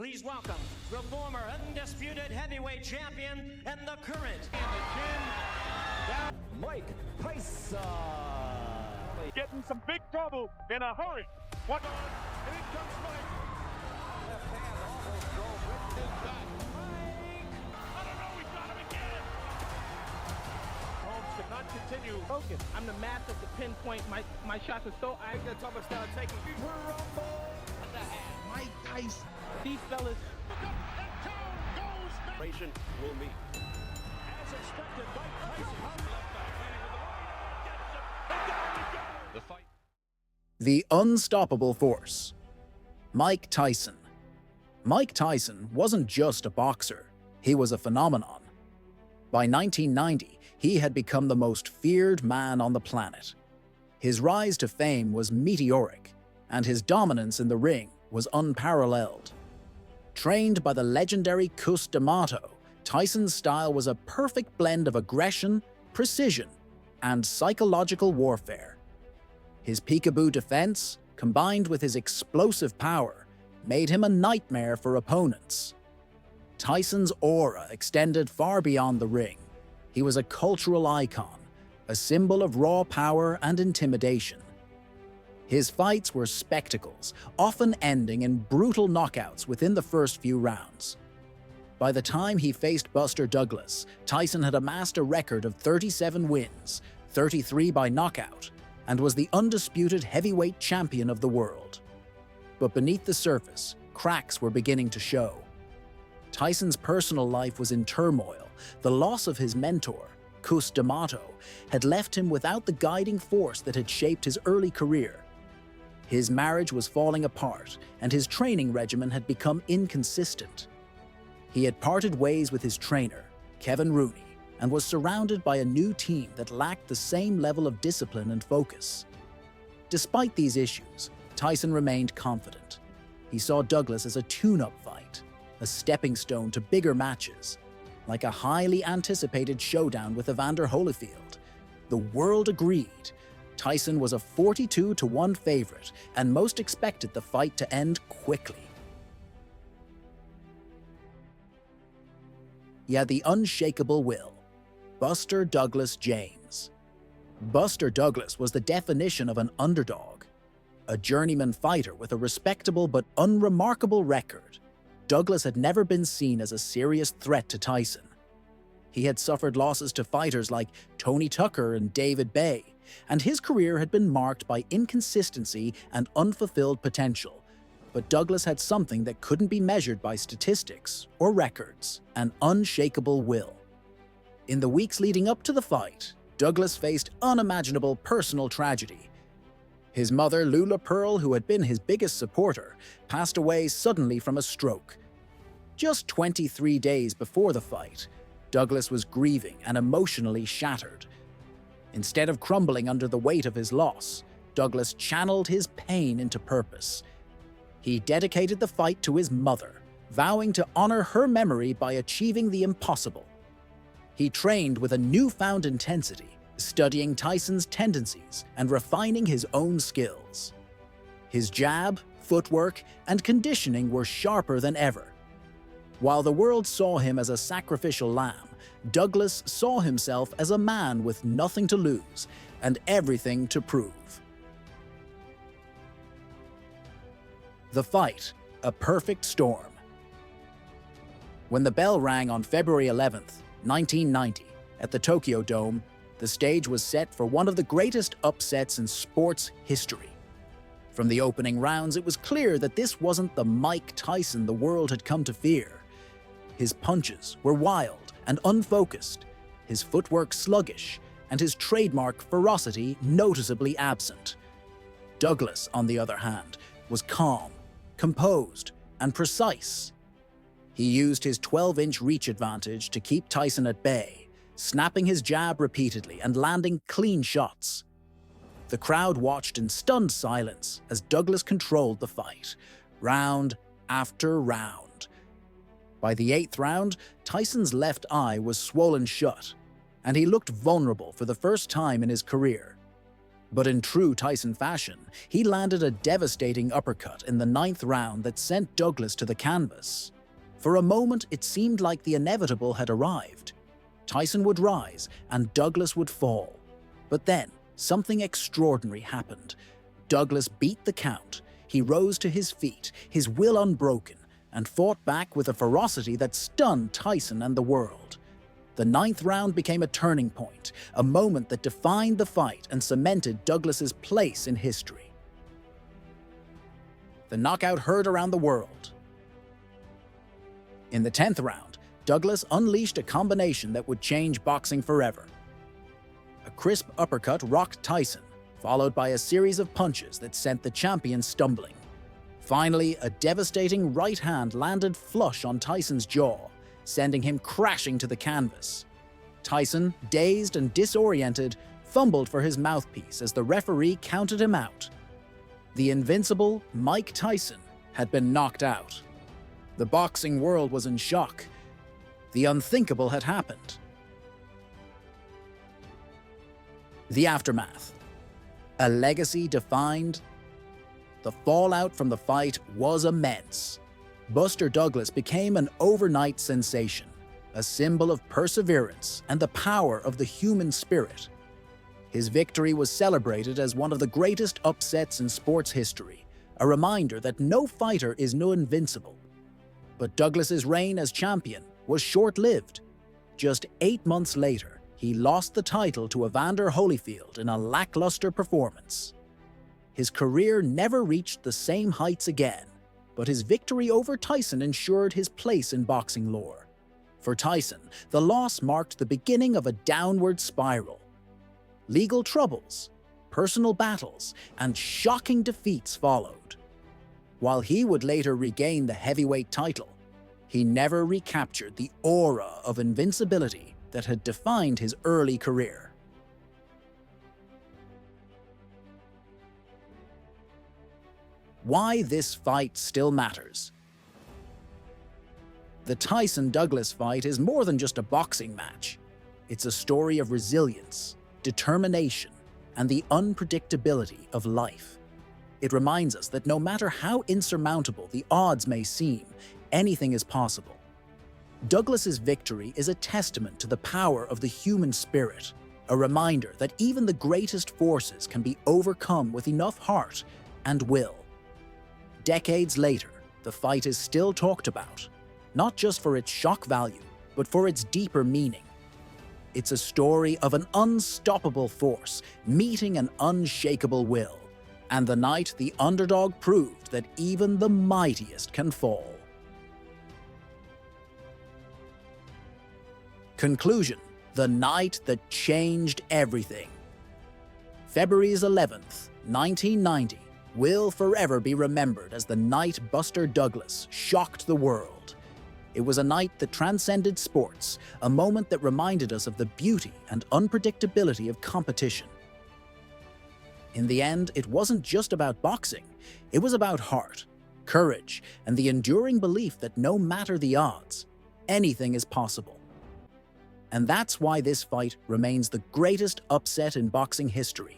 Please welcome the former undisputed heavyweight champion and the current Mike Tyson. Getting some big trouble in a hurry. What? And in comes Mike. Left hand almost drove Rick his back. Mike! I don't know, we got him again. Holmes cannot continue. Focus. I'm the master to pinpoint. My shots are so accurate. Thomas now taking rumble. Mike Tyson. These fellas. Will meet. As expected, Mike Tyson. The fight. The unstoppable force. Mike Tyson. Mike Tyson wasn't just a boxer, he was a phenomenon. By 1990, he had become the most feared man on the planet. His rise to fame was meteoric, and his dominance in the ring was unparalleled. Trained by the legendary Cus D'Amato, Tyson's style was a perfect blend of aggression, precision, and psychological warfare. His peekaboo defense, combined with his explosive power, made him a nightmare for opponents. Tyson's aura extended far beyond the ring. He was a cultural icon, a symbol of raw power and intimidation. His fights were spectacles, often ending in brutal knockouts within the first few rounds. By the time he faced Buster Douglas, Tyson had amassed a record of 37 wins, 33 by knockout, and was the undisputed heavyweight champion of the world. But beneath the surface, cracks were beginning to show. Tyson's personal life was in turmoil. The loss of his mentor, Cus D'Amato, had left him without the guiding force that had shaped his early career. His marriage was falling apart, and his training regimen had become inconsistent. He had parted ways with his trainer, Kevin Rooney, and was surrounded by a new team that lacked the same level of discipline and focus. Despite these issues, Tyson remained confident. He saw Douglas as a tune-up fight, a stepping stone to bigger matches, like a highly anticipated showdown with Evander Holyfield. The world agreed. Tyson was a 42-1 favorite, and most expected the fight to end quickly. He had the unshakable will. Buster Douglas James. Buster Douglas was the definition of an underdog. A journeyman fighter with a respectable but unremarkable record, Douglas had never been seen as a serious threat to Tyson. He had suffered losses to fighters like Tony Tucker and David Bay, and his career had been marked by inconsistency and unfulfilled potential. But Douglas had something that couldn't be measured by statistics or records: an unshakable will. In the weeks leading up to the fight, Douglas faced unimaginable personal tragedy. His mother, Lula Pearl, who had been his biggest supporter, passed away suddenly from a stroke. Just 23 days before the fight, Douglas was grieving and emotionally shattered. Instead of crumbling under the weight of his loss, Douglas channeled his pain into purpose. He dedicated the fight to his mother, vowing to honor her memory by achieving the impossible. He trained with a newfound intensity, studying Tyson's tendencies and refining his own skills. His jab, footwork, and conditioning were sharper than ever. While the world saw him as a sacrificial lamb, Douglas saw himself as a man with nothing to lose and everything to prove. The fight, a perfect storm. When the bell rang on February 11th, 1990, at the Tokyo Dome, the stage was set for one of the greatest upsets in sports history. From the opening rounds, it was clear that this wasn't the Mike Tyson the world had come to fear. His punches were wild and unfocused, his footwork sluggish, and his trademark ferocity noticeably absent. Douglas, on the other hand, was calm, composed, and precise. He used his 12-inch reach advantage to keep Tyson at bay, snapping his jab repeatedly and landing clean shots. The crowd watched in stunned silence as Douglas controlled the fight, round after round. By the 8th round, Tyson's left eye was swollen shut, and he looked vulnerable for the first time in his career. But in true Tyson fashion, he landed a devastating uppercut in the 9th round that sent Douglas to the canvas. For a moment, it seemed like the inevitable had arrived. Tyson would rise and Douglas would fall. But then, something extraordinary happened. Douglas beat the count. He rose to his feet, his will unbroken, and fought back with a ferocity that stunned Tyson and the world. The 9th round became a turning point, a moment that defined the fight and cemented Douglas's place in history. The knockout heard around the world. In the 10th round, Douglas unleashed a combination that would change boxing forever. A crisp uppercut rocked Tyson, followed by a series of punches that sent the champion stumbling. Finally, a devastating right hand landed flush on Tyson's jaw, sending him crashing to the canvas. Tyson, dazed and disoriented, fumbled for his mouthpiece as the referee counted him out. The invincible Mike Tyson had been knocked out. The boxing world was in shock. The unthinkable had happened. The aftermath. A legacy defined. The fallout from the fight was immense. Buster Douglas became an overnight sensation, a symbol of perseverance and the power of the human spirit. His victory was celebrated as one of the greatest upsets in sports history, a reminder that no fighter is invincible. But Douglas's reign as champion was short-lived. Just 8 months later, he lost the title to Evander Holyfield in a lackluster performance. His career never reached the same heights again, but his victory over Tyson ensured his place in boxing lore. For Tyson, the loss marked the beginning of a downward spiral. Legal troubles, personal battles, and shocking defeats followed. While he would later regain the heavyweight title, he never recaptured the aura of invincibility that had defined his early career. Why this fight still matters. The Tyson-Douglas fight is more than just a boxing match. It's a story of resilience, determination, and the unpredictability of life. It reminds us that no matter how insurmountable the odds may seem, anything is possible. Douglas's victory is a testament to the power of the human spirit, a reminder that even the greatest forces can be overcome with enough heart and will. Decades later, the fight is still talked about, not just for its shock value, but for its deeper meaning. It's a story of an unstoppable force meeting an unshakable will, and the night the underdog proved that even the mightiest can fall. Conclusion: the night that changed everything. February 11th, 1990, will forever be remembered as the night Buster Douglas shocked the world. It was a night that transcended sports, a moment that reminded us of the beauty and unpredictability of competition. In the end, it wasn't just about boxing. It was about heart, courage, and the enduring belief that no matter the odds, anything is possible. And that's why this fight remains the greatest upset in boxing history.